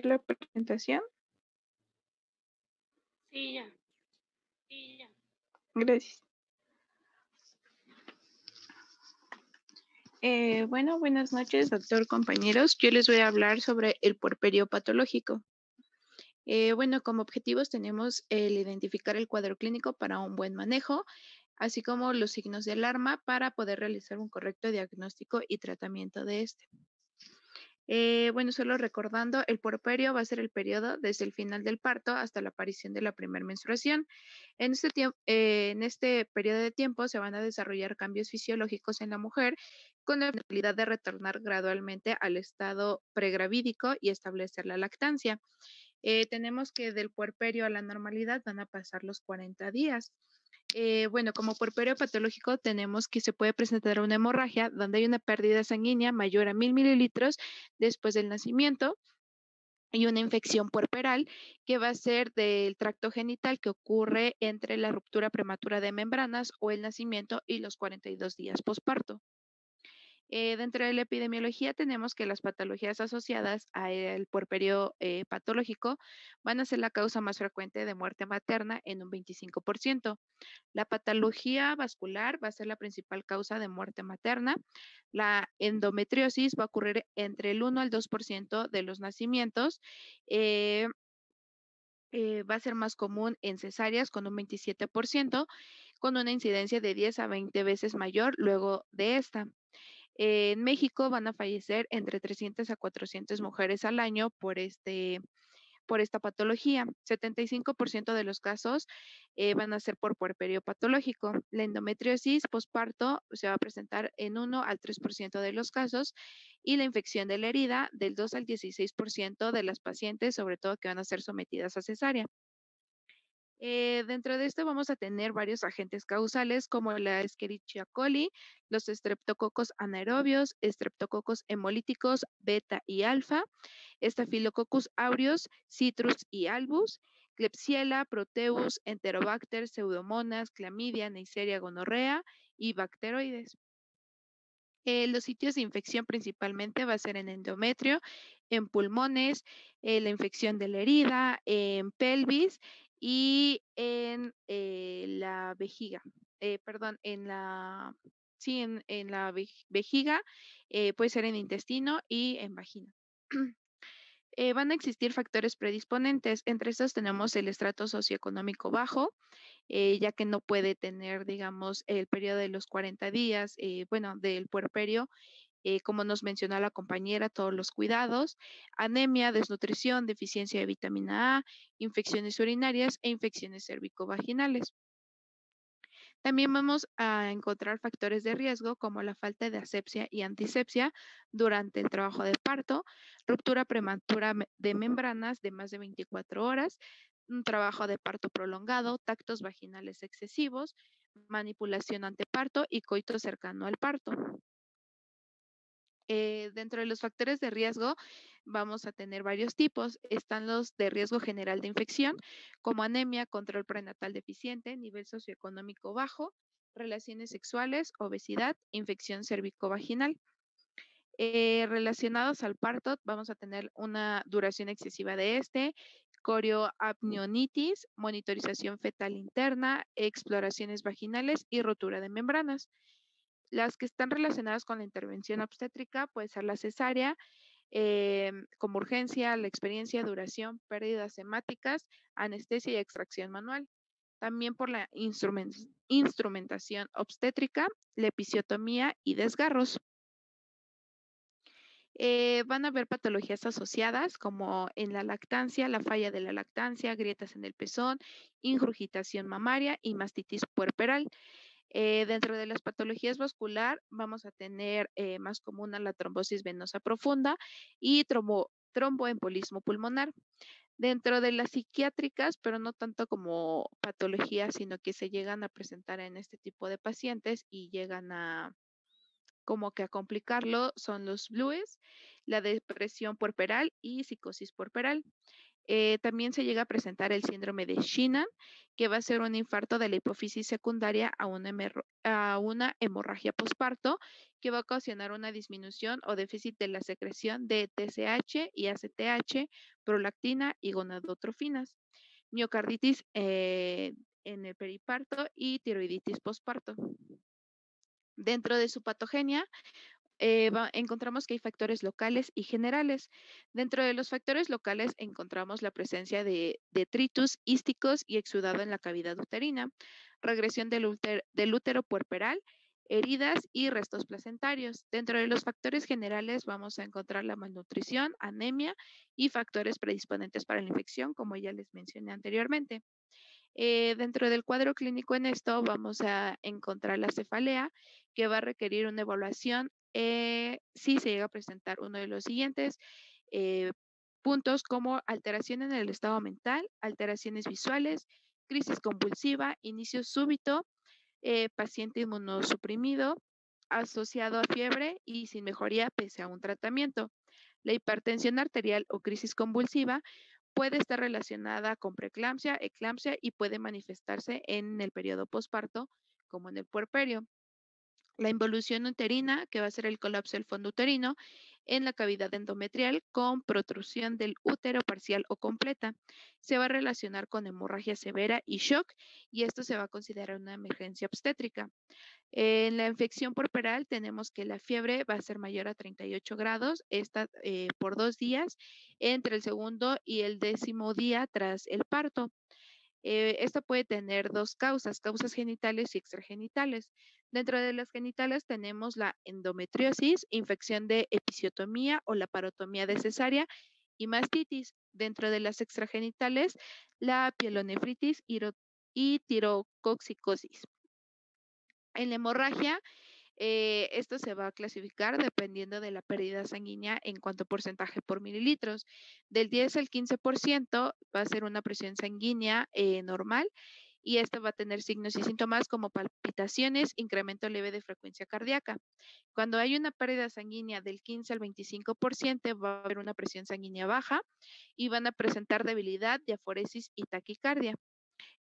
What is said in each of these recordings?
la presentación. Sí, ya. Gracias. Bueno, buenas noches, doctor, compañeros. Yo les voy a hablar sobre el puerperio patológico. Bueno, como objetivos tenemos el identificar el cuadro clínico para un buen manejo, así como los signos de alarma para poder realizar un correcto diagnóstico y tratamiento de este. Bueno, solo recordando, el puerperio va a ser el periodo desde el final del parto hasta la aparición de la primera menstruación. En este periodo de tiempo se van a desarrollar cambios fisiológicos en la mujer con la finalidad de retornar gradualmente al estado pregravídico y establecer la lactancia. Tenemos que del puerperio a la normalidad van a pasar los 40 días. Bueno, como puerperio patológico tenemos que se puede presentar una hemorragia donde hay una pérdida sanguínea mayor a 1000 mililitros después del nacimiento y una infección puerperal que va a ser del tracto genital que ocurre entre la ruptura prematura de membranas o el nacimiento y los 42 días posparto. Dentro de la epidemiología tenemos que las patologías asociadas al puerperio patológico van a ser la causa más frecuente de muerte materna en un 25%. La patología vascular va a ser la principal causa de muerte materna. La endometriosis va a ocurrir entre el 1 al 2% de los nacimientos. Eh, va a ser más común en cesáreas con un 27%, con una incidencia de 10 a 20 veces mayor luego de esta. En México van a fallecer entre 300 a 400 mujeres al año por esta patología. 75% de los casos van a ser por puerperio patológico. La endometriosis posparto se va a presentar en 1 al 3% de los casos y la infección de la herida del 2 al 16% de las pacientes, sobre todo que van a ser sometidas a cesárea. Dentro de esto vamos a tener varios agentes causales como la Escherichia coli, los estreptococos anaerobios, estreptococos hemolíticos beta y alfa, Staphylococcus aureus, Citrus y albus, Klebsiella, Proteus, Enterobacter, Pseudomonas, Clamidia, Neisseria gonorrea y bacteroides. Los sitios de infección principalmente va a ser en endometrio, en pulmones, la infección de la herida, en pelvis y en la vejiga. Perdón, sí, en la vejiga, puede ser en intestino y en vagina. Van a existir factores predisponentes. Entre estos tenemos el estrato socioeconómico bajo, ya que no puede tener, digamos, el periodo de los 40 días, bueno, del puerperio, como nos mencionó la compañera, todos los cuidados, anemia, desnutrición, deficiencia de vitamina A, infecciones urinarias e infecciones cervicovaginales. También vamos a encontrar factores de riesgo como la falta de asepsia y antisepsia durante el trabajo de parto, ruptura prematura de membranas de más de 24 horas, un trabajo de parto prolongado, tactos vaginales excesivos, manipulación ante parto y coito cercano al parto. Dentro de los factores de riesgo vamos a tener varios tipos. Están los de riesgo general de infección, como anemia, control prenatal deficiente, nivel socioeconómico bajo, relaciones sexuales, obesidad, infección cervicovaginal. Relacionados al parto, vamos a tener una duración excesiva de corioamnionitis, monitorización fetal interna, exploraciones vaginales y rotura de membranas. Las que están relacionadas con la intervención obstétrica puede ser la cesárea, como urgencia, la experiencia, duración, pérdidas hemáticas, anestesia y extracción manual. También por la instrumentación obstétrica, la episiotomía y desgarros. Van a haber patologías asociadas como en la lactancia, la falla de la lactancia, grietas en el pezón, ingurgitación mamaria y mastitis puerperal. Dentro de las patologías vascular vamos a tener más común a la trombosis venosa profunda y tromboembolismo pulmonar. Dentro de las psiquiátricas, pero no tanto como patologías, sino que se llegan a presentar en este tipo de pacientes y llegan a como que a complicarlo, son los blues, la depresión puerperal y psicosis puerperal. También se llega a presentar el síndrome de Shannon, que va a ser un infarto de la hipófisis secundaria a una hemorragia posparto, que va a ocasionar una disminución o déficit de la secreción de TSH y ACTH, prolactina y gonadotrofinas, miocarditis en el periparto y tiroiditis posparto. Dentro de su patogenia, encontramos que hay factores locales y generales. Dentro de los factores locales encontramos la presencia de detritus, ísticos y exudado en la cavidad uterina, regresión del útero puerperal, heridas y restos placentarios. Dentro de los factores generales vamos a encontrar la malnutrición, anemia y factores predisponentes para la infección, como ya les mencioné anteriormente. Dentro del cuadro clínico en esto vamos a encontrar la cefalea, que va a requerir una evaluación si se llega a presentar uno de los siguientes eh, puntos, como alteración en el estado mental, alteraciones visuales, crisis convulsiva, inicio súbito, paciente inmunosuprimido, asociado a fiebre y sin mejoría pese a un tratamiento. La hipertensión arterial o crisis convulsiva puede estar relacionada con preeclampsia, eclampsia y puede manifestarse en el periodo posparto como en el puerperio. La involución uterina, que va a ser el colapso del fondo uterino en la cavidad endometrial con protrusión del útero parcial o completa. Se va a relacionar con hemorragia severa y shock, y esto se va a considerar una emergencia obstétrica. En la infección puerperal tenemos que la fiebre va a ser mayor a 38 grados, esta por 2 días, entre el segundo y el 10.º día tras el parto. Esto puede tener dos causas, causas genitales y extragenitales. Dentro de las genitales tenemos la endometriosis, infección de episiotomía o la parotomía de cesárea y mastitis. Dentro de las extragenitales, la pielonefritis y tirocoxicosis. En la hemorragia, esto se va a clasificar dependiendo de la pérdida sanguínea en cuanto a porcentaje por mililitros. Del 10 al 15% va a ser una presión sanguínea normal, y esto va a tener signos y síntomas como palpitaciones, incremento leve de frecuencia cardíaca. Cuando hay una pérdida sanguínea del 15 al 25%, va a haber una presión sanguínea baja y van a presentar debilidad, diaforesis y taquicardia.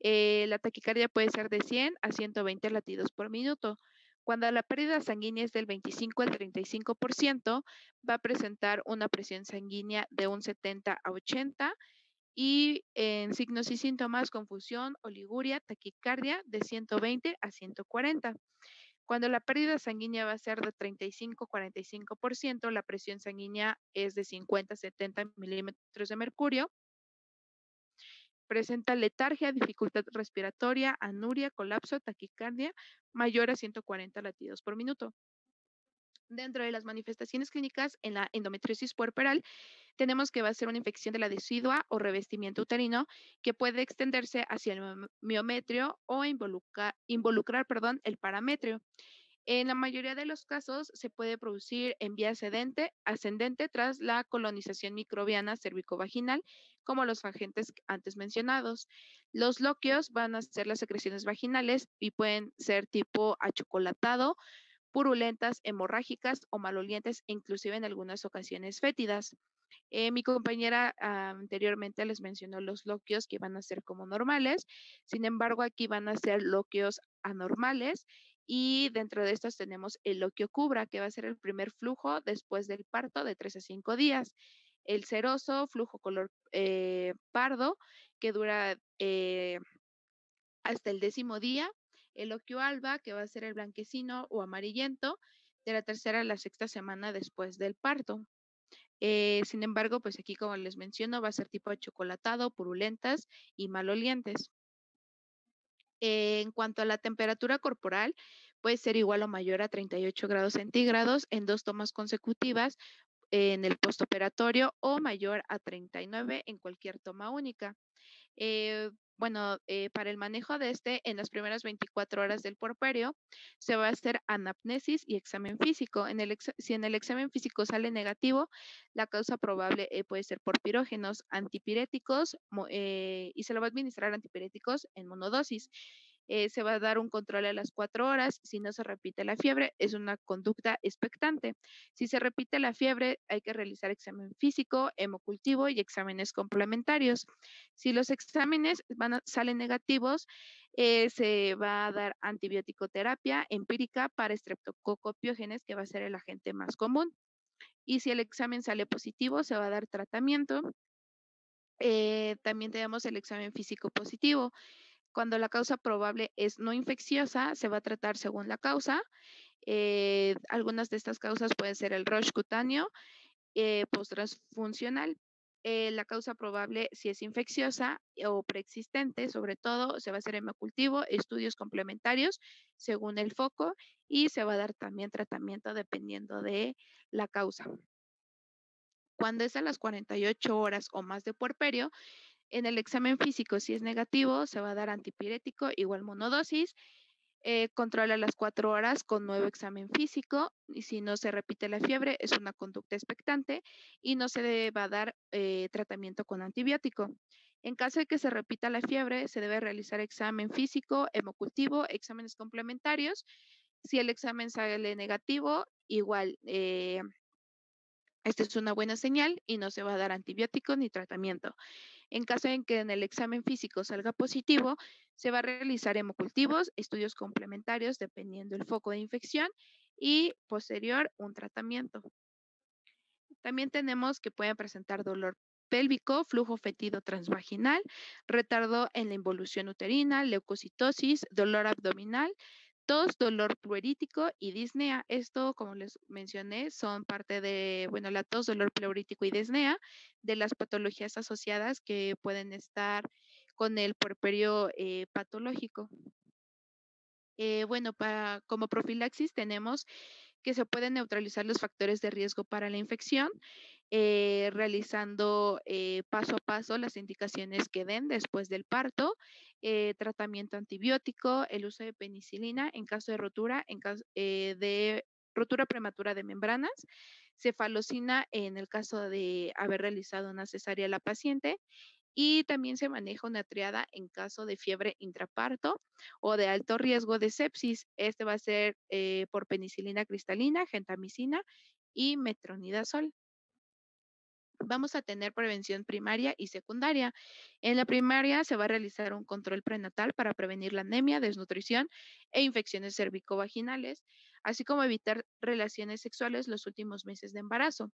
La taquicardia puede ser de 100 a 120 latidos por minuto. Cuando la pérdida sanguínea es del 25 al 35%, va a presentar una presión sanguínea de un 70 a 80, y en signos y síntomas, confusión, oliguria, taquicardia de 120 a 140. Cuando la pérdida sanguínea va a ser de 35 a 45%, la presión sanguínea es de 50 a 70 milímetros de mercurio. Presenta letargia, dificultad respiratoria, anuria, colapso, taquicardia mayor a 140 latidos por minuto. Dentro de las manifestaciones clínicas en la endometriosis puerperal, tenemos que va a ser una infección de la decidua o revestimiento uterino, que puede extenderse hacia el miometrio o involucrar el parametrio. En la mayoría de los casos se puede producir en vía ascendente tras la colonización microbiana cervicovaginal, como los agentes antes mencionados. Los loquios van a ser las secreciones vaginales y pueden ser tipo achocolatado, purulentas, hemorrágicas o malolientes, e inclusive en algunas ocasiones fétidas. Mi compañera anteriormente les mencionó los loquios que van a ser como normales, sin embargo aquí van a ser loquios anormales, y dentro de estos tenemos el loquio cubra, que va a ser el primer flujo después del parto de 3 a 5 días. El seroso, flujo color pardo, que dura hasta el 10.º día. El loquio alba, que va a ser el blanquecino o amarillento, de la tercera a la sexta semana después del parto. Sin embargo, pues aquí, como les menciono, va a ser tipo achocolatado, purulentas y malolientes. En cuanto a la temperatura corporal, puede ser igual o mayor a 38 grados centígrados en 2 tomas consecutivas en el postoperatorio, o mayor a 39 en cualquier toma única. Para el manejo de en las primeras 24 horas del puerperio, se va a hacer anamnesis y examen físico. Si en el examen físico sale negativo, la causa probable puede ser por pirógenos antipiréticos, y se le va a administrar antipiréticos en monodosis. Se va a dar un control a las 4 horas. Si no se repite la fiebre, es una conducta expectante. Si se repite la fiebre, hay que realizar examen físico, hemocultivo y exámenes complementarios. Si los exámenes salen negativos, se va a dar antibiótico-terapia empírica para estreptococopiógenes, que va a ser el agente más común. Y si el examen sale positivo, se va a dar tratamiento. También tenemos el examen físico positivo. Cuando la causa probable es no infecciosa, se va a tratar según la causa. Algunas de estas causas pueden ser el Roche cutáneo, post-transfuncional. La causa probable, si es infecciosa o preexistente, sobre todo, se va a hacer hemocultivo, estudios complementarios según el foco y se va a dar también tratamiento dependiendo de la causa. Cuando es a las 48 horas o más de puerperio, en el examen físico, si es negativo, se va a dar antipirético, igual monodosis, control a las 4 horas con nuevo examen físico, y si no se repite la fiebre, es una conducta expectante y no se va a dar tratamiento con antibiótico. En caso de que se repita la fiebre, se debe realizar examen físico, hemocultivo, exámenes complementarios. Si el examen sale negativo, igual, esta es una buena señal y no se va a dar antibiótico ni tratamiento. En caso en que en el examen físico salga positivo, se va a realizar hemocultivos, estudios complementarios dependiendo del foco de infección y posterior un tratamiento. También tenemos que pueden presentar dolor pélvico, flujo fétido transvaginal, retardo en la involución uterina, leucocitosis, dolor abdominal, tos, dolor pleurítico y disnea. Esto, como les mencioné, son parte de, bueno, la tos, dolor pleurítico y disnea, de las patologías asociadas que pueden estar con el puerperio patológico. Bueno, como profilaxis tenemos que se pueden neutralizar los factores de riesgo para la infección, realizando paso a paso las indicaciones que den después del parto, tratamiento antibiótico, el uso de penicilina en caso de rotura, en caso de rotura prematura de membranas, cefalocina en el caso de haber realizado una cesárea a la paciente y también se maneja una triada en caso de fiebre intraparto o de alto riesgo de sepsis. Este va a ser por penicilina cristalina, gentamicina y metronidazol. Vamos a tener prevención primaria y secundaria. En la primaria se va a realizar un control prenatal para prevenir la anemia, desnutrición e infecciones cervicovaginales, así como evitar relaciones sexuales los últimos meses de embarazo.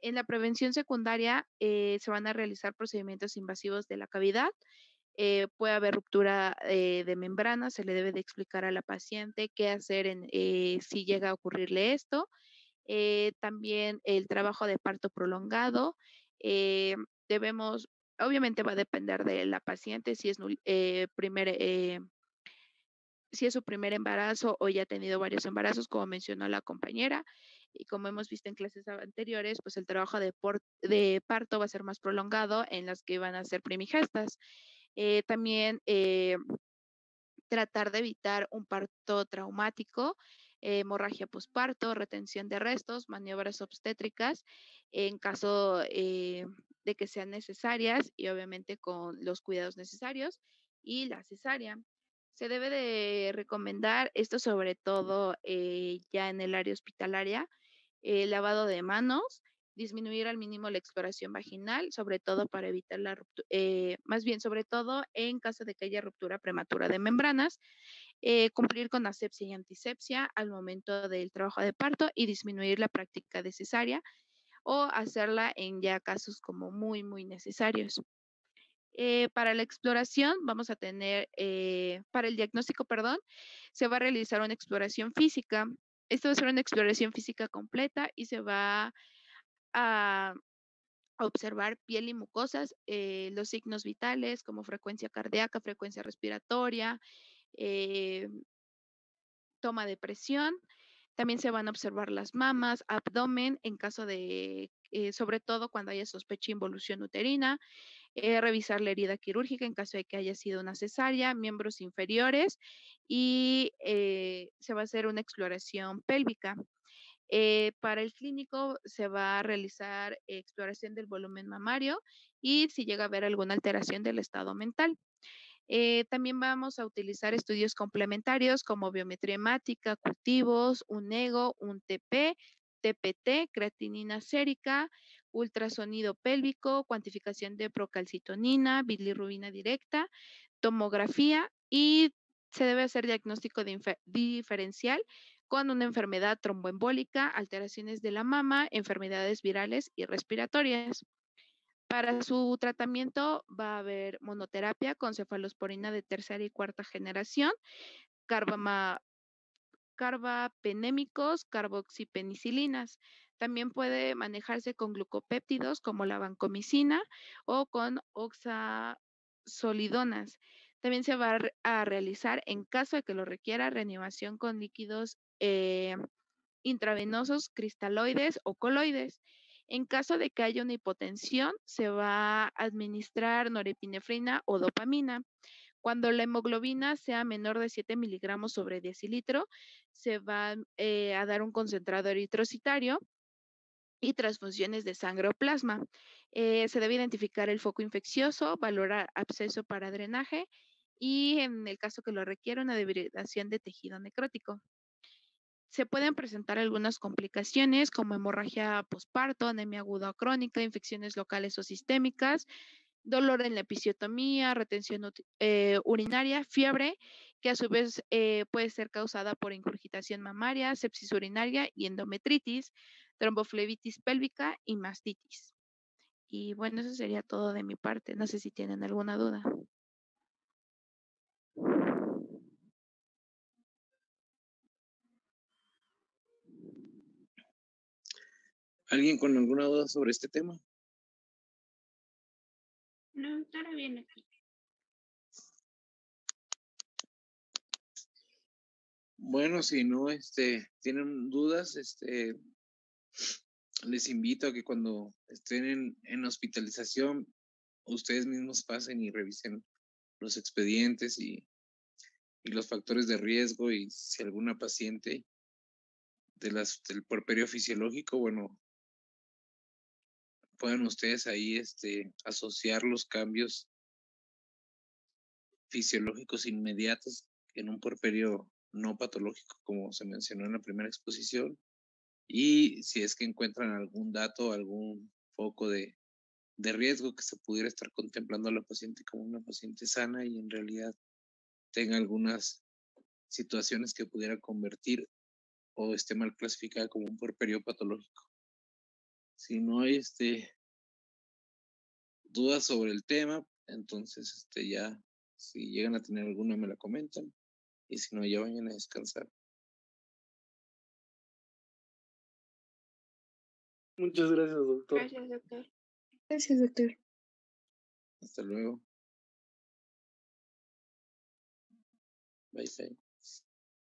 En la prevención secundaria se van a realizar procedimientos invasivos de la cavidad. Puede haber ruptura de membrana, se le debe de explicar a la paciente qué hacer si llega a ocurrirle esto. También el trabajo de parto prolongado. eh, Debemos, obviamente va a depender de la paciente si es su primer embarazo o ya ha tenido varios embarazos, como mencionó la compañera. Y como hemos visto en clases anteriores, pues el trabajo de parto va a ser más prolongado en las que van a ser primigestas. También tratar de evitar un parto traumático, hemorragia posparto, retención de restos, maniobras obstétricas en caso de que sean necesarias y obviamente con los cuidados necesarios y la cesárea. Se debe de recomendar esto sobre todo ya en el área hospitalaria, lavado de manos, disminuir al mínimo la exploración vaginal, sobre todo para evitar la ruptura, más bien sobre todo en caso de que haya ruptura prematura de membranas, cumplir con asepsia y antisepsia al momento del trabajo de parto y disminuir la práctica de cesárea o hacerla en ya casos como muy, muy necesarios. Para la exploración vamos a tener, para el diagnóstico, perdón, se va a realizar una exploración física. Esto va a ser una exploración física completa y se va a observar piel y mucosas, los signos vitales como frecuencia cardíaca, frecuencia respiratoria, eh, toma de presión. También se van a observar las mamas, abdomen, en caso de, sobre todo cuando haya sospecha de involución uterina, revisar la herida quirúrgica en caso de que haya sido una cesárea, miembros inferiores y se va a hacer una exploración pélvica. Para el clínico se va a realizar exploración del volumen mamario y si llega a haber alguna alteración del estado mental. También vamos a utilizar estudios complementarios como biometría hemática, cultivos, un ego, un TP, TPT, creatinina sérica, ultrasonido pélvico, cuantificación de procalcitonina, bilirrubina directa, tomografía y se debe hacer diagnóstico diferencial con una enfermedad tromboembólica, alteraciones de la mama, enfermedades virales y respiratorias. Para su tratamiento va a haber monoterapia con cefalosporina de tercera y cuarta generación, carbapenémicos, carboxipenicilinas. También puede manejarse con glucopéptidos como la vancomicina o con oxazolidonas. También se va a realizar, en caso de que lo requiera, reanimación con líquidos intravenosos, cristaloides o coloides. En caso de que haya una hipotensión, se va a administrar norepinefrina o dopamina. Cuando la hemoglobina sea menor de 7 miligramos sobre decilitro, se va a dar un concentrado eritrocitario y transfusiones de sangre o plasma. Se debe identificar el foco infeccioso, valorar absceso para drenaje y, en el caso que lo requiera, una debridación de tejido necrótico. Se pueden presentar algunas complicaciones como hemorragia posparto, anemia aguda o crónica, infecciones locales o sistémicas, dolor en la episiotomía, retención urinaria, fiebre, que a su vez puede ser causada por ingurgitación mamaria, sepsis urinaria y endometritis, tromboflebitis pélvica y mastitis. Y bueno, eso sería todo de mi parte. No sé si tienen alguna duda. ¿Alguien con alguna duda sobre este tema? No, estará bien aquí. Bueno, si no tienen dudas, les invito a que cuando estén en hospitalización, ustedes mismos pasen y revisen los expedientes y los factores de riesgo, y si alguna paciente del puerperio fisiológico, bueno, puedan ustedes ahí asociar los cambios fisiológicos inmediatos en un puerperio no patológico, como se mencionó en la primera exposición. Y si es que encuentran algún dato, algún foco de riesgo que se pudiera estar contemplando a la paciente como una paciente sana y en realidad tenga algunas situaciones que pudiera convertir o esté mal clasificada como un puerperio patológico. Si no hay dudas sobre el tema, entonces ya, si llegan a tener alguna, me la comentan, y si no, ya vayan a descansar. Muchas gracias, doctor. Gracias, doctor. Gracias, doctor. Hasta luego. Bye, bye.